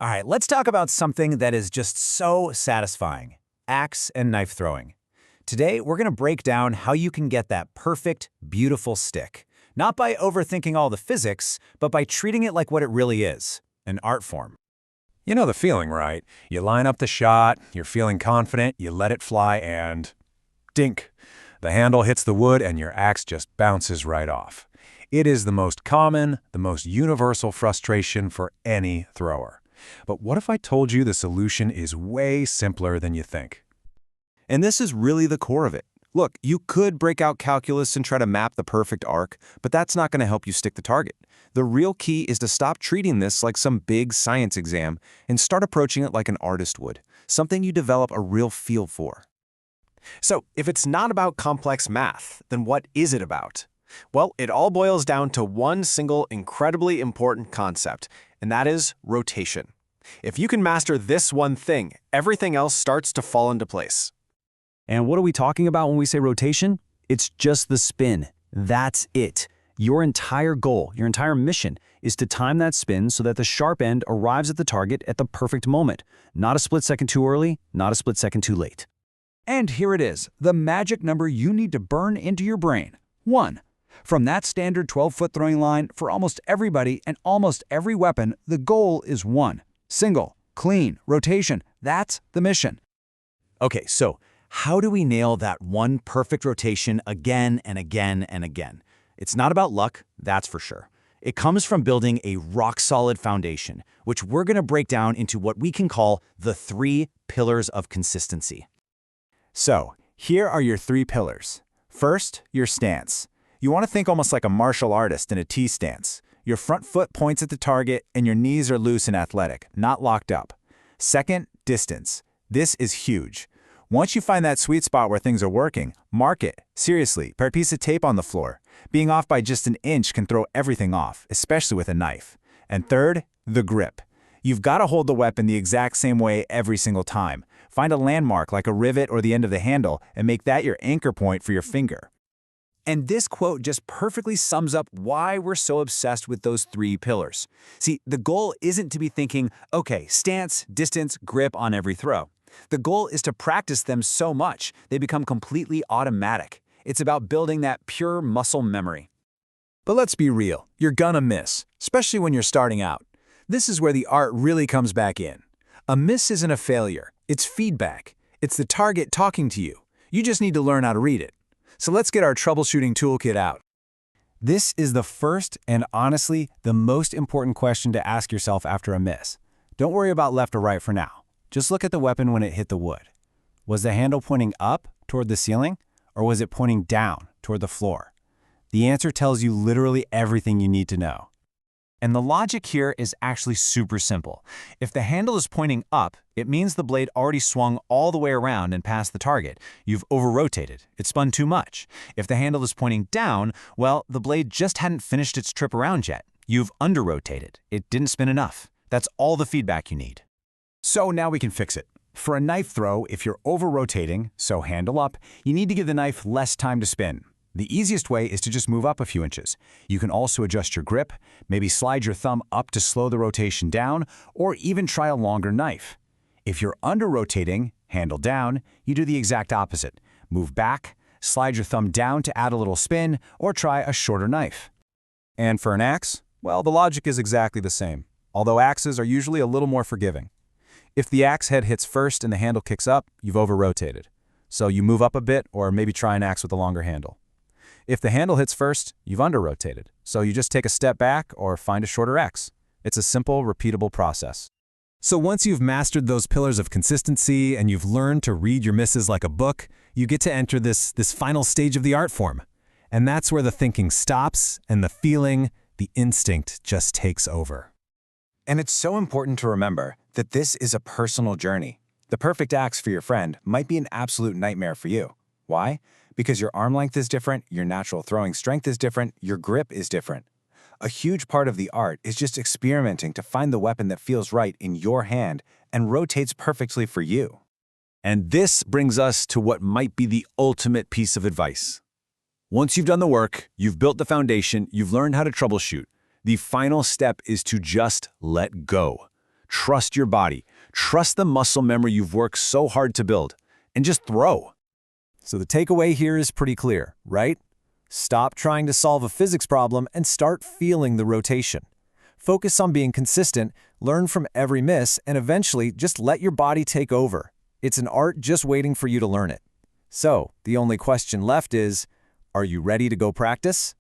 All right, let's talk about something that is just so satisfying: axe and knife throwing. Today, we're going to break down how you can get that perfect, beautiful stick. Not by overthinking all the physics, but by treating it like what it really is: an art form. You know the feeling, right? You line up the shot, you're feeling confident, you let it fly, and dink. The handle hits the wood and your axe just bounces right off. It is the most common, the most universal frustration for any thrower. But what if I told you the solution is way simpler than you think? And this is really the core of it. Look, you could break out calculus and try to map the perfect arc, but that's not going to help you stick the target. The real key is to stop treating this like some big science exam and start approaching it like an artist would, something you develop a real feel for. So, if it's not about complex math, then what is it about? Well, it all boils down to one single incredibly important concept, and that is rotation. If you can master this one thing, everything else starts to fall into place. And what are we talking about when we say rotation? It's just the spin. That's it. Your entire goal, your entire mission is to time that spin so that the sharp end arrives at the target at the perfect moment. Not a split second too early, not a split second too late. And here it is, the magic number you need to burn into your brain: 1. From that standard 12-foot throwing line, for almost everybody and almost every weapon, the goal is 1. Single, clean, rotation. That's the mission. Okay, so how do we nail that one perfect rotation again and again and again? It's not about luck, that's for sure. It comes from building a rock-solid foundation, which we're going to break down into what we can call the 3 pillars of consistency. So, here are your 3 pillars. First, your stance. You want to think almost like a martial artist in a T stance. Your front foot points at the target and your knees are loose and athletic, not locked up. Second, distance. This is huge. Once you find that sweet spot where things are working, mark it. Seriously, put a piece of tape on the floor. Being off by just an inch can throw everything off, especially with a knife. And third, the grip. You've got to hold the weapon the exact same way every single time. Find a landmark like a rivet or the end of the handle and make that your anchor point for your finger. And this quote just perfectly sums up why we're so obsessed with those 3 pillars. See, the goal isn't to be thinking, okay, stance, distance, grip on every throw. The goal is to practice them so much they become completely automatic. It's about building that pure muscle memory. But let's be real, you're gonna miss, especially when you're starting out. This is where the art really comes back in. A miss isn't a failure, it's feedback. It's the target talking to you. You just need to learn how to read it. So let's get our troubleshooting toolkit out. This is the first and honestly the most important question to ask yourself after a miss. Don't worry about left or right for now. Just look at the weapon when it hit the wood. Was the handle pointing up toward the ceiling, or was it pointing down toward the floor? The answer tells you literally everything you need to know. And the logic here is actually super simple. If the handle is pointing up, it means the blade already swung all the way around and past the target. You've over-rotated. It spun too much. If the handle is pointing down, well, the blade just hadn't finished its trip around yet. You've under-rotated. It didn't spin enough. That's all the feedback you need. So now we can fix it. For a knife throw, if you're over-rotating, so handle up, you need to give the knife less time to spin. The easiest way is to just move up a few inches. You can also adjust your grip, maybe slide your thumb up to slow the rotation down, or even try a longer knife. If you're under-rotating, handle down, you do the exact opposite. Move back, slide your thumb down to add a little spin, or try a shorter knife. And for an axe, well, the logic is exactly the same, although axes are usually a little more forgiving. If the axe head hits first and the handle kicks up, you've over-rotated. So you move up a bit, or maybe try an axe with a longer handle. If the handle hits first, you've under-rotated, so you just take a step back or find a shorter axe. It's a simple, repeatable process. So once you've mastered those pillars of consistency and you've learned to read your misses like a book, you get to enter this final stage of the art form. And that's where the thinking stops and the feeling, the instinct just takes over. And it's so important to remember that this is a personal journey. The perfect axe for your friend might be an absolute nightmare for you. Why? Because your arm length is different, your natural throwing strength is different, your grip is different. A huge part of the art is just experimenting to find the weapon that feels right in your hand and rotates perfectly for you. And this brings us to what might be the ultimate piece of advice. Once you've done the work, you've built the foundation, you've learned how to troubleshoot, the final step is to just let go. Trust your body. Trust the muscle memory you've worked so hard to build. And just throw. So the takeaway here is pretty clear, right? Stop trying to solve a physics problem and start feeling the rotation. Focus on being consistent, learn from every miss, and eventually just let your body take over. It's an art just waiting for you to learn it. So, the only question left is, are you ready to go practice?